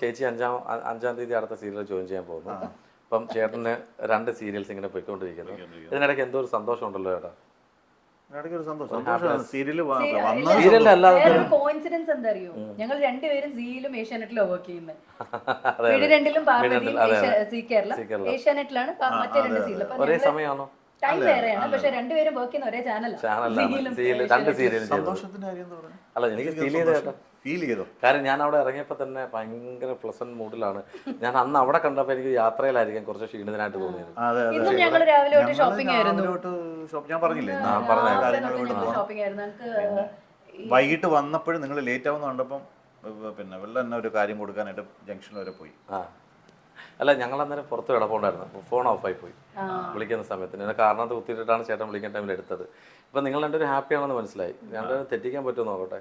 ചേച്ചി അഞ്ചാം തീയതി അടുത്ത സീരിയൽ ജോയിൻ ചെയ്യാൻ പോകുന്നു. അപ്പം ചേട്ടന് 2 സീരിയൽസ് ഇങ്ങനെ പോയിക്കൊണ്ടിരിക്കുന്നു. ഇതിനിടയ്ക്ക് എന്തോ ഒരു സന്തോഷം ഉണ്ടല്ലോ ചേട്ടാ. കോയിൻസിഡൻസ് എന്താ അറിയോ, ഞങ്ങൾ രണ്ടുപേരും സീയിലും ഏഷ്യാനെറ്റിലും വർക്ക് ചെയ്യുന്നത്. വീട് രണ്ടിലും സീ കേരളം ഏഷ്യാനെറ്റിലാണ് മറ്റേ 2 സീരിയൽ. ഒരേ സമയമാണോ? ടൈം വേറെയാണ്, പക്ഷെ രണ്ടുപേരും വർക്ക് ചെയ്യുന്ന ഒരേ അല്ല, എനിക്ക് ഫീൽ ചെയ്തു. കാരണം ഞാൻ അവിടെ ഇറങ്ങിയപ്പോ തന്നെ ഭയങ്കര പ്ലസന്റ് മൂഡിലാണ്. ഞാൻ അന്ന് അവിടെ കണ്ടപ്പോ എനിക്ക് യാത്രയിലായിരിക്കും കുറച്ച് ക്ഷീണിതനായിട്ട് തോന്നിയത്. ഇന്നും ഞങ്ങൾ രാവിലെ തൊട്ട് ഷോപ്പിംഗ് ആയിരുന്നു. ഞാൻ പറഞ്ഞില്ലേ വൈകിട്ട് വന്നപ്പോഴും നിങ്ങൾ ലേറ്റ് ആവുന്ന കണ്ടപ്പം പിന്നെ വെള്ളം തന്നെ ഒരു കാര്യം കൊടുക്കാനായിട്ട് ജംഗ്ഷൻ വരെ പോയി. അല്ല, ഞങ്ങൾ അന്നേരം പുറത്ത് കിടപ്പുണ്ടായിരുന്നു. ഫോൺ ഓഫായി പോയി വിളിക്കുന്ന സമയത്ത്. എന്നെ കാരണത്ത് കുത്തിയിട്ടാണ് ചേട്ടൻ വിളിക്കുന്ന ടൈമിൽ എടുത്തത്. ഇപ്പൊ നിങ്ങൾ രണ്ടുപേരും ഹാപ്പി ആണെന്ന് മനസ്സിലായി. രണ്ടുപേരും തെറ്റിക്കാൻ പറ്റുമോ നോക്കട്ടെ.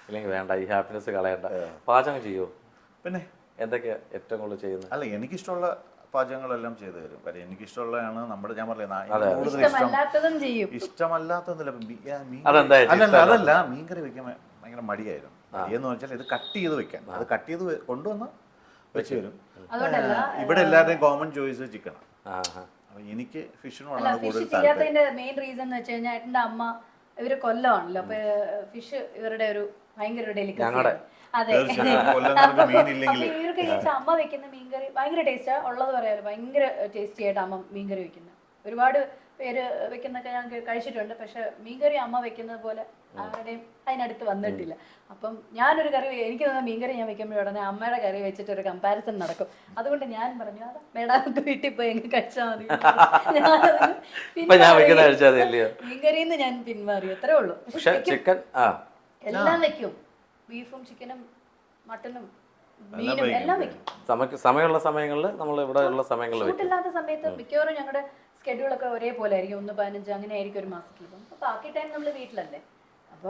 ഇല്ലെങ്കിൽ വേണ്ട, ഈ ഹാപ്പിനെസ് കളയണ്ട. പാചകം ചെയ്യുമോ? പിന്നെ എന്തൊക്കെയാ ഏറ്റവും കൂടുതൽ ചെയ്യുന്നത്? അല്ല, എനിക്കിഷ്ടമുള്ള പാചകങ്ങളെല്ലാം ചെയ്തു തരും. കാര്യം എനിക്കിഷ്ടമുള്ളതാണ് നമ്മുടെ, ഞാൻ പറഞ്ഞില്ല, ഇഷ്ടമല്ലാത്തതൊന്നുമില്ല. അതല്ല, മീൻകറി വെക്കാൻ ഭയങ്കര മടിയായിരുന്നു. മടിയെന്ന് വെച്ചാൽ ഇത് കട്ട് ചെയ്ത് വെക്കാൻ, അത് കട്ട് ചെയ്ത് കൊണ്ടുവന്ന് വെച്ച് തരും. ഇവിടെ എല്ലാവരുടെയും കോമൺ ചോയ്സ് ചിക്കനാണ്. അപ്പൊ എനിക്ക് ഫിഷിനോടാണ് കൂടുതൽ താല്പര്യം. മെയിൻ റീസൺ എന്ന് വെച്ച് കഴിഞ്ഞാൽ എന്റെ അമ്മ ഇവര് കൊല്ലമാണല്ലോ, അപ്പൊ ഫിഷ് ഇവരുടെ ഒരു ഭയങ്കര ഡെലിക്കസി. അതെ, ഇവർക്ക് അമ്മ വെക്കുന്ന മീൻകറി ഭയങ്കര ടേസ്റ്റാ. ഉള്ളത് പറയാലോ, ഭയങ്കര ടേസ്റ്റി ആയിട്ട് അമ്മ മീൻകറി വെക്കുന്നത്. ഒരുപാട് പേര് വെക്കുന്നൊക്കെ ഞാൻ കഴിച്ചിട്ടുണ്ട്, പക്ഷെ മീൻകറി അമ്മ വെക്കുന്നത് പോലെ ആരുടെയും അതിനടുത്ത് വന്നിട്ടില്ല. അപ്പം ഞാനൊരു കറി, എനിക്ക് തോന്നുന്ന മീൻകറി ഞാൻ വെക്കുമ്പോഴുടനെ അമ്മയുടെ കറി വെച്ചിട്ട് ഒരു കമ്പാരിസൺ നടക്കും. അതുകൊണ്ട് ഞാൻ പറഞ്ഞു, അതാ മേഡാമൊക്കെ വീട്ടിൽ പോയി എങ്ങനെ കഴിച്ചാൽ മതി, മീൻകറിന്ന് ഞാൻ പിന്മാറി. അത്രേ ഉള്ളൂ. എല്ലാം വെക്കും, ബീഫും ചിക്കനും മട്ടനും മീനും എല്ലാം വെക്കും. സമയമുള്ള സമയങ്ങളിൽ നമ്മൾ ഇവിടെ ഉള്ള സമയങ്ങളിൽ ഷൂട്ടില്ലാത്ത സമയത്ത് മിക്കവാറും ഞങ്ങളുടെ സ്കെഡ്യൂളൊക്കെ ഒരേപോലെ ആയിരിക്കും. 1-15 അങ്ങനെ ആയിരിക്കും ഒരു മാസത്തിൽ. അപ്പൊ ബാക്കി ടൈം നമ്മൾ വീട്ടിലല്ലേ.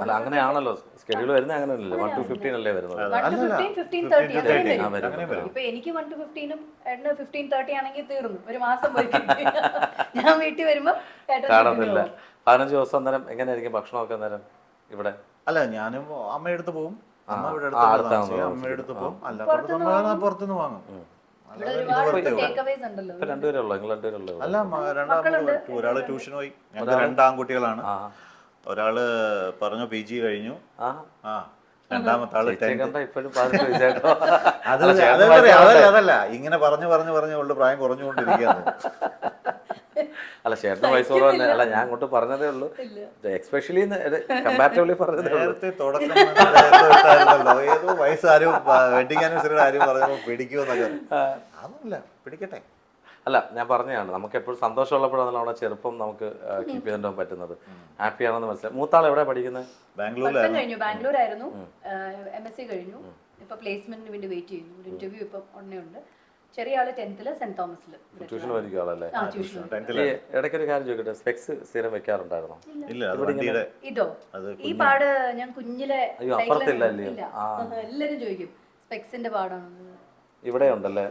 അല്ല, അങ്ങനെയാണല്ലോ സ്കെഡ്യൂൾ വരുന്നത്. അങ്ങനെയല്ലേ 1 to 15 അല്ലേ വരുന്നത്? 1-15-15-30 ഇപ്പൊ എനിക്ക് 1 to 15-ഉം ഏട്ടന് 15-30 ആണെങ്കിൽ തീർന്നു, ഒരു മാസം പോയി. ഞാൻ വീട്ടിൽ വരുമ്പോ കാണുന്നില്ല. 15 ദിവസം അന്നേരം എങ്ങനെയായിരിക്കും ഭക്ഷണമൊക്കെ അന്നേരം ഇവിടെ? അല്ല, ഞാനും അമ്മയെടുത്ത് പോകും. അമ്മ ഇവിടെ അമ്മയെടുത്ത് പോകും. അല്ല, പുറത്തുനിന്ന് വാങ്ങും. അല്ല, ഒരാള് ട്യൂഷൻ പോയി. ഞങ്ങൾക്ക് 2 ആൺകുട്ടികളാണ്. ഒരാള് പറഞ്ഞു PG കഴിഞ്ഞു. രണ്ടാമത്തെ ആള് അതല്ല, ഇങ്ങനെ പറഞ്ഞു ഉള്ള പ്രായം കുറഞ്ഞുകൊണ്ടിരിക്കുകയാണ്. അല്ല, ചേട്ടന് വയസ്സ് കുറവല്ലേ? അല്ല, ഞാൻ അങ്ങോട്ട് പറഞ്ഞതേ ഉള്ളൂ. എക്സ്പെഷ്യലി കമ്പാരിറ്റീവ്ലി പറഞ്ഞതേ ഉള്ളൂ. ഏതോ വയസ്സാരും വെഡിങ് ആനിവേഴ്സറിയുടെ ആരും പറഞ്ഞപ്പോൾ പിടിക്കുമെന്നൊക്കെ. അതൊന്നുമില്ല, പിടിക്കട്ടെ. അല്ല, ഞാൻ പറഞ്ഞതാണ്, നമുക്ക് എപ്പോഴും സന്തോഷമുള്ളപ്പോഴാണ് നമ്മുടെ ചെറുപ്പം നമുക്ക് കീപ്പ് ചെയ്തിട്ട് പറ്റുന്നത്. ഹാപ്പി ആണെന്ന് മനസ്സിലായി. മൂത്താൾ എവിടെ പഠിക്കുന്നത്? ബാംഗ്ലൂരായിരുന്നു. MSc കഴിഞ്ഞു. ഇപ്പൊ പ്ലേസ്മെന്റിന് വേണ്ടി വെയിറ്റ് ചെയ്യുന്നു. ഒരു ഇന്റർവ്യൂ ഇപ്പൊ ഉടനെ ഉണ്ട്. ചെറിയ ആള് 10th സെന്റ് തോമസിൽ ട്യൂഷൻ പഠിക്കുന്ന ആളല്ലേ? ഇടയ്ക്കൊരു കാര്യം ചോദിക്കട്ടെ, സ്പെക്സ് സ്ഥിരം വെക്കാറുണ്ടായിരുന്നോ? ഇതോ ഈ പാട് ഞാൻ കുഞ്ഞിലെ എല്ലാരും ചോദിക്കും സ്പെക്സിന്റെ പാടാണ്. ഇവിടെ ഉണ്ടല്ലേ?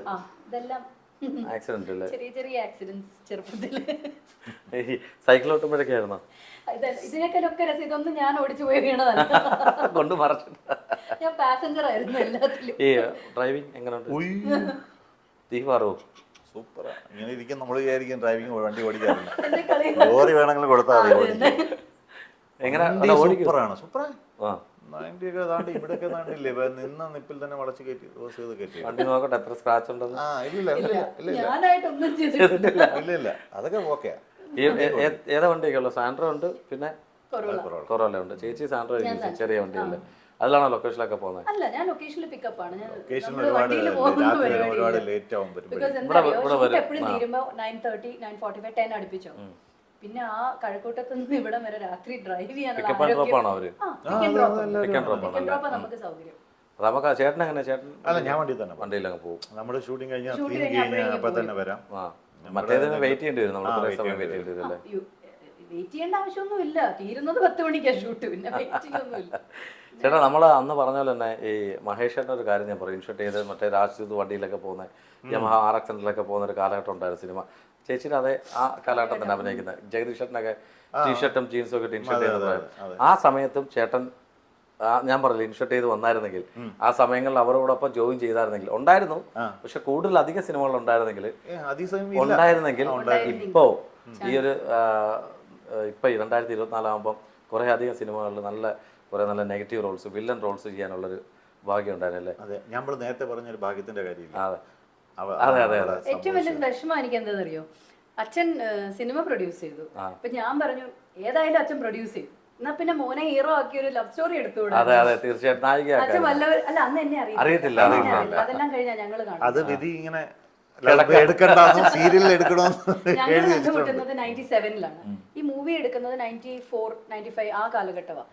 ഇതെല്ലാം ആക്സിഡന്റ് അല്ലേ? ചെറിയ ആക്സിഡന്റ്സ് ചെറുപ്പത്തില്. സൈക്കിൾ ഓട്ടുമ്പോഴൊക്കെയായിരുന്നോ? ഇതിനൊക്കെ രസം. ഇതൊന്നും ഞാൻ ഓടിച്ചു പോയി വീണതല്ല, കൊണ്ട് മറിച്ചിട്ട്. ഞാൻ പാസഞ്ചർ ആയിരുന്നു എല്ലാത്തിലും. ഈ ഡ്രൈവിംഗ് എങ്ങനെയുണ്ട്? സൂപ്പറാ. ഇങ്ങനെ ഇരിക്കും നമ്മൾ വിചാരിക്കും ഡ്രൈവിംഗ് വണ്ടി ഓടിക്കാറില്ല. ലോറി വേണമെങ്കിലും കൊടുത്താൽ സൂപ്പറാണ്. സൂപ്പറാ. 90 ഒക്കെ താണ്ടി ഇവിടെയൊക്കെ താണ്ടില്ലേ, നിന്ന നിപ്പിൽ തന്നെ വളച്ച് കയറ്റി വണ്ടി നോക്കട്ടെ എത്ര സ്ക്രാച്ച് ഉണ്ടെന്ന്. ഇല്ല അതൊക്കെ ഓക്കെയാ. ഏതാ വണ്ടിയൊക്കെ ഉള്ളത്? സാൻഡ്രോ ഉണ്ട്, പിന്നെ കൊറോല ഉണ്ട്. ചേച്ചി സാൻഡ്രോ ചെറിയ വണ്ടിയല്ലേ? അതിലാണോ ലൊക്കേഷനിലൊക്കെ പോകുന്നത്? അല്ല, ഞാൻ ലൊക്കേഷനിൽ പിക്കപ്പ് ആണ്. ഒരുപാട് ലേറ്റ് ആവും. എപ്പോഴും തീരുമ്പോ 9:30, 9:45, 10 അടുപ്പിച്ചോ. പിന്നെ ആ കഴക്കൂട്ടത്ത് നിന്ന് ഇവിടം വരെ രാത്രി ഡ്രൈവ് ചെയ്യാനുള്ള നമുക്ക് സൗകര്യം. നമുക്ക് ചേട്ടൻ എങ്ങനെ? ചേട്ടൻ അല്ല, ഞാൻ വണ്ടിയിലങ്ങ് പോകും. നമ്മുടെ ഷൂട്ടിംഗ് കഴിഞ്ഞാൽ അപ്പൊ തന്നെ വരാം. മറ്റേതിന് വെയിറ്റ് ചെയ്യേണ്ടി വരും. നമ്മൾ കുറെ സമയം വെയിറ്റ് ചെയ്യേണ്ടി വരും അല്ലേ? വെയിറ്റ് ചെയ്യേണ്ട ആവശ്യമൊന്നുമില്ല. തീരുന്നത് 10 മണിക്കാണ് ഷൂട്ട്. പിന്നെ വെയിറ്റിംഗ് ഒന്നുമില്ല. ചേട്ടാ, നമ്മൾ അന്ന് പറഞ്ഞ പോലെ തന്നെ ഈ മഹേഷേട്ടൻ്റെ ഒരു കാര്യം ഞാൻ പറയും. ഇൻഷൂട്ട് ചെയ്ത് മറ്റേ രാജ്ദൂത് വണ്ടിയിലൊക്കെ പോകുന്ന യമഹ RX-ിലൊക്കെ പോകുന്ന ഒരു കാലഘട്ടം ഉണ്ടായിരുന്നു സിനിമ. ചേച്ചിയുടെ അതേ ആ കാലഘട്ടം തന്നെ അഭിനയിക്കുന്നത്. ജഗദീഷ് ചേട്ടനൊക്കെ ടീഷർട്ടും ജീൻസും ഒക്കെ ഇൻഷൂട്ട് ചെയ്ത ആ സമയത്തും ചേട്ടൻ ഞാൻ പറഞ്ഞില്ല ഇൻഷർട്ട് ചെയ്ത് വന്നായിരുന്നെങ്കിൽ ആ സമയങ്ങളിൽ അവരോടൊപ്പം ജോയിൻ ചെയ്തായിരുന്നെങ്കിൽ ഉണ്ടായിരുന്നു. പക്ഷെ കൂടുതൽ അധിക സിനിമകൾ ഉണ്ടായിരുന്നെങ്കിൽ ഇപ്പോ ഈ ഒരു ഇപ്പൊ 2024 ആകുമ്പോൾ കുറെ അധികം സിനിമകളിൽ കുറെ നല്ല നെഗറ്റീവ് റോൾസ്, വില്ലൻ റോൾസ് ചെയ്യാനുള്ളൊരു ഭാഗ്യം ഉണ്ടായിരുന്നല്ലേ. അതെ, ഞാൻ നേരത്തെ പറഞ്ഞൊരു ഭാഗ്യത്തിന്റെ കാര്യമില്ല. അതെ അതെ അതെ. ഏറ്റവും വലിയ വിഷമം എനിക്ക് എന്താണെന്നറിയോ, അച്ഛൻ സിനിമ പ്രൊഡ്യൂസ് ചെയ്തു. അപ്പൊ ഞാൻ പറഞ്ഞു ഏതായാലും അച്ഛൻ പ്രൊഡ്യൂസ് ചെയ്തു, എന്നാ പിന്നെ മോനെ ഹീറോ ആക്കി ഒരു ലവ് സ്റ്റോറി എടുത്തുകൂടെ. അതെ അതെ തീർച്ചയായിട്ടും. അച്ഛൻ വല്ലവർ അല്ല അന്ന് എന്നെ അറിയത്തില്ല. അതെല്ലാം കഴിഞ്ഞാ ഞങ്ങള് കാണും. അത് വിധി ഇങ്ങനെ എടുക്കണ്ടെന്നോ സീരിയലിൽ എടുക്കണമെന്നോ ഞങ്ങൾ കണ്ടുമുട്ടുന്നത് 97-ലാണ്. ഈ മൂവി എടുക്കുന്നത് 94, 95 ആ കാലഘട്ടമാണ്.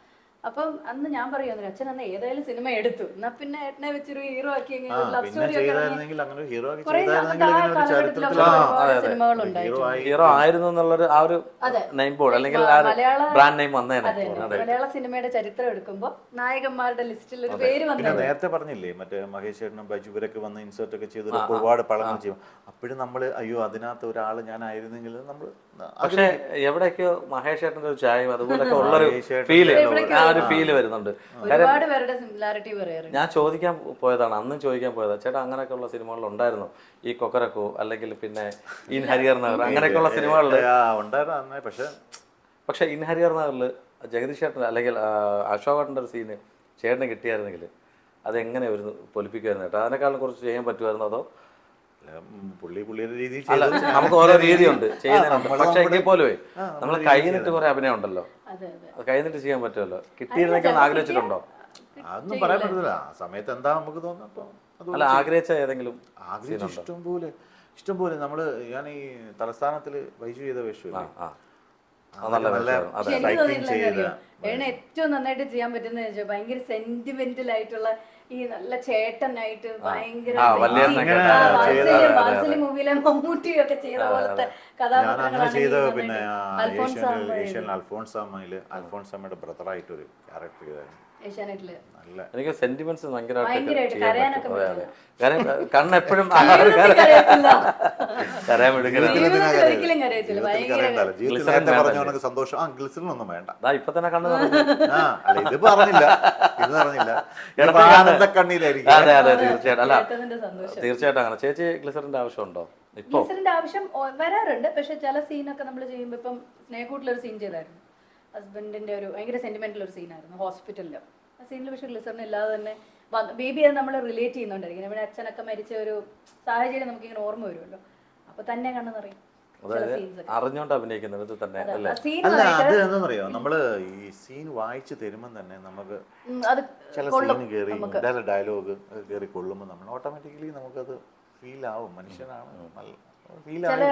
അപ്പം അന്ന് ഞാൻ പറയുന്നു അച്ഛൻ അന്ന് ഏതായാലും സിനിമ എടുത്തു, എന്നാ പിന്നെ ഏട്ടനെ വെച്ചൊരു ഹീറോ ആക്കി ലവ് സ്റ്റോറി സിനിമകളുണ്ടായിരുന്നു. ഹീറോ ആയിരുന്നു എന്നുള്ളൊരു ആ ഒരു നെയിം ബോർഡ് അല്ലെങ്കിൽ ബ്രാൻഡ് നെയിം വന്നേനെ. മലയാള സിനിമയുടെ ചരിത്രം എടുക്കുമ്പോൾ നായകന്മാരുടെ ലിസ്റ്റിൽ ഒരു പേര് വന്നു. നേരത്തെ പറഞ്ഞില്ലേ മറ്റേ മഹേഷ് ചേട്ടനും ബൈജു ഇവരൊക്കെ വന്ന് ഇൻസേർട്ട് ഒക്കെ ചെയ്ത് ഒരുപാട് പടങ്ങൾ ചെയ്യും. അപ്പോഴും നമ്മള് അയ്യോ അതിനകത്ത് ഒരാള് ഞാനായിരുന്നെങ്കിൽ നമ്മള്. പക്ഷെ എവിടെയൊക്കെയോ മഹേഷ് ചേട്ടന്റെ ഒരു ചായയും അതുപോലൊക്കെ ഉള്ളൊരു ഫീല് വരുന്നുണ്ട്. ഒരുപാട് പേരുടെ സിമിലാരിറ്റി പറയാറുണ്ട്. ഞാൻ ചോദിക്കാൻ പോയതാണ്, അന്നും ചോദിക്കാൻ പോയതാണ്, ചേട്ടാ അങ്ങനെയൊക്കെ ഉള്ള സിനിമകളിൽ ഉണ്ടായിരുന്നു ഈ കൊക്കരക്കോ അല്ലെങ്കിൽ പിന്നെ ഇൻ ഹരിഹർ നഗർ അങ്ങനെയൊക്കെയുള്ള സിനിമകളിൽ ഉണ്ടായിരുന്നു. പക്ഷെ ഇൻ ഹരിഹർ നഗറിൽ ജഗദീഷ് ചേട്ടൻ അല്ലെങ്കിൽ അശോകേട്ടൻ്റെ ഒരു സീന് ചേട്ടന് കിട്ടിയായിരുന്നെങ്കിൽ അതെങ്ങനെ ഒരു പൊലിപ്പിക്കുമായിരുന്നു ചേട്ടാ? അതിനേക്കാളും കുറച്ച് ചെയ്യാൻ പറ്റുമായിരുന്നു? അതോ പുള്ളിയുടെ രീതി നമുക്ക് ഓരോ രീതിയുണ്ട് ചെയ്യുന്നുണ്ട്. പക്ഷെ എങ്കിൽ പോലും നമ്മൾ കൈനിട്ട് കുറെ അഭിനയം ഉണ്ടല്ലോ, അത് കൈനിട്ട് ചെയ്യാൻ പറ്റുമല്ലോ. കിട്ടിയിരുന്നെങ്കിൽ ആഗ്രഹിച്ചിട്ടുണ്ടോ? അതൊന്നും പറയാൻ പറ്റത്തില്ല. ആ സമയത്ത് എന്താ നമുക്ക് തോന്നുന്നു. അല്ല ആഗ്രഹിച്ച ഏതെങ്കിലും ഇഷ്ടംപോലെ നമ്മള് ഞാൻ ഈ തലസ്ഥാനത്തില് ബൈജു ചെയ്ത വേഷമില്ലേ, ഏറ്റവും നന്നായിട്ട് ചെയ്യാൻ പറ്റുന്ന ഭയങ്കര സെന്റിമെന്റൽ ആയിട്ടുള്ള ഈ നല്ല ചേട്ടനായിട്ട് ഭയങ്കര മൂവിയിലെ മമ്മൂട്ടിയൊക്കെ ചെയ്ത പോലത്തെ കഥാപാത്രങ്ങളാണ്. പിന്നെ അൽഫോൺസാമ്മയുടെ ബ്രദറായിട്ടൊരു ക്യാരക്ടർ ചെയ്തായിരുന്നു ഏഷ്യാനെറ്റില്. എനിക്ക് സെന്റിമെന്റ്സ് ഭയങ്കരമായിട്ട് കരയാനൊക്കെ കണ്ണെപ്പോഴും സന്തോഷം. ആ ഗ്ലിസറിനൊന്നും വേണ്ട, ഇപ്പൊ തന്നെ കണ്ണ് ഇത് പറഞ്ഞില്ല, ഇത് പറഞ്ഞില്ല കണ്ണീരായിരിക്കും. അതെ അതെ തീർച്ചയായിട്ടും. അല്ല തീർച്ചയായിട്ടും അങ്ങനെ. ചേച്ചി ഗ്ലിസറിന്റെ ആവശ്യമുണ്ടോ? ഗ്ലിസറിന്റെ ആവശ്യം വരാറുണ്ട്. പക്ഷെ ചില സീനൊക്കെ നമ്മൾ ചെയ്യുമ്പോൾ ഇപ്പം സ്നേഹക്കൂട്ടിലൊരു സീൻ ചെയ്തായിരുന്നു, ഹസ്ബൻഡിന്റെ ഒരു ഭയങ്കര സെന്റിമെന്റൽ ഒരു സീനായിരുന്നു ഹോസ്പിറ്റലിൽ. ആ സീനിൽ പക്ഷെ ഗ്ലിസറിന് ഇല്ലാതെ തന്നെ ബേബിയെ നമ്മൾ റിലേറ്റ് ചെയ്യുന്നുണ്ടായിരിക്കും. നമ്മുടെ അച്ഛനൊക്കെ മരിച്ച ഒരു സാഹചര്യം നമുക്ക് ഇങ്ങനെ ഓർമ്മ വരുമല്ലോ, അപ്പൊ തന്നെ കണ്ണു നിറയും. അറിഞ്ഞോണ്ട് അഭിനയിക്കുന്നത് തന്നെ അല്ല, അത് എന്താണെന്നറിയോ, നമ്മള് ഈ സീൻ വായിച്ചു തരുമ്പോൾ തന്നെ നമുക്ക് ചില സീൻ കയറി ഡയലോഗ് കയറി കൊള്ളുമ്പോൾ നമ്മൾ ഓട്ടോമാറ്റിക്കലി നമുക്കത് ഫീൽ ആവും. മനുഷ്യനാണ് ചില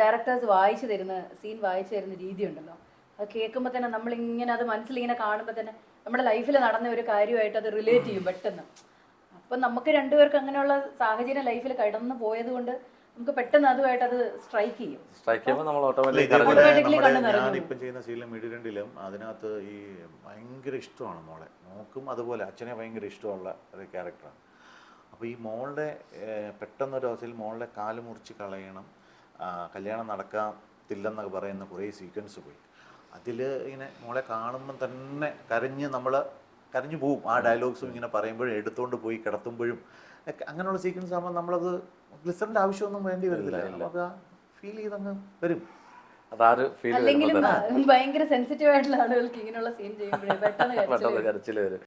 ഡയറക്ടേഴ്സ് വായിച്ചു തരുന്ന സീൻ വായിച്ചു തരുന്ന രീതി ഉണ്ടല്ലോ, അത് കേൾക്കുമ്പോൾ തന്നെ നമ്മളിങ്ങനെ അത് മനസ്സിലിങ്ങനെ കാണുമ്പോൾ തന്നെ നമ്മുടെ ലൈഫിൽ നടന്ന ഒരു കാര്യമായിട്ട് അത് റിലേറ്റ് ചെയ്യും പെട്ടെന്ന്. അപ്പം നമുക്ക് രണ്ടുപേർക്ക് അങ്ങനെയുള്ള സാഹചര്യം ലൈഫിൽ കടന്നു പോയത് കൊണ്ട് നമുക്ക് പെട്ടെന്ന് അതുമായിട്ട് അത് സ്ട്രൈക്ക് ചെയ്യും. ഞാനിപ്പം ചെയ്യുന്ന സീനിലും മിഡിരണ്ടിലും അതിനകത്ത് ഈ ഭയങ്കര ഇഷ്ടമാണ് മോളെ, മോക്കും അതുപോലെ അച്ഛനെ ഭയങ്കര ഇഷ്ടമുള്ള ഒരു ക്യാരക്ടറാണ്. അപ്പോൾ ഈ മോളുടെ പെട്ടെന്നൊരു അവസ്ഥയിൽ മോളുടെ കാല് മുറിച്ച് കളയണം, കല്യാണം നടക്കത്തില്ലെന്നൊക്കെ പറയുന്ന കുറേ സീക്വൻസ് പോയി. അതിൽ ഇങ്ങനെ മോളെ കാണുമ്പം തന്നെ കരഞ്ഞു പോവും. ആ ഡയലോഗ്സും ഇങ്ങനെ പറയുമ്പോഴും എടുത്തുകൊണ്ട് പോയി കിടത്തുമ്പോഴും ഒക്കെ അങ്ങനെയുള്ള സീക്വൻസ് ആകുമ്പോൾ നമ്മളത് ഗ്ലിസറിന്റെ ആവശ്യമൊന്നും വേണ്ടി വരുന്നില്ല, നമുക്ക് ആ ഫീൽ ചെയ്തങ്ങ് വരും. അല്ലെങ്കിലും ഭയങ്കര സെൻസിറ്റീവ് ആയിട്ടുള്ള ആളുകൾക്ക് ഇങ്ങനെയുള്ള സീൻ ചെയ്യുമ്പോഴേ പെട്ടെന്ന് കരച്ചിൽ വരും.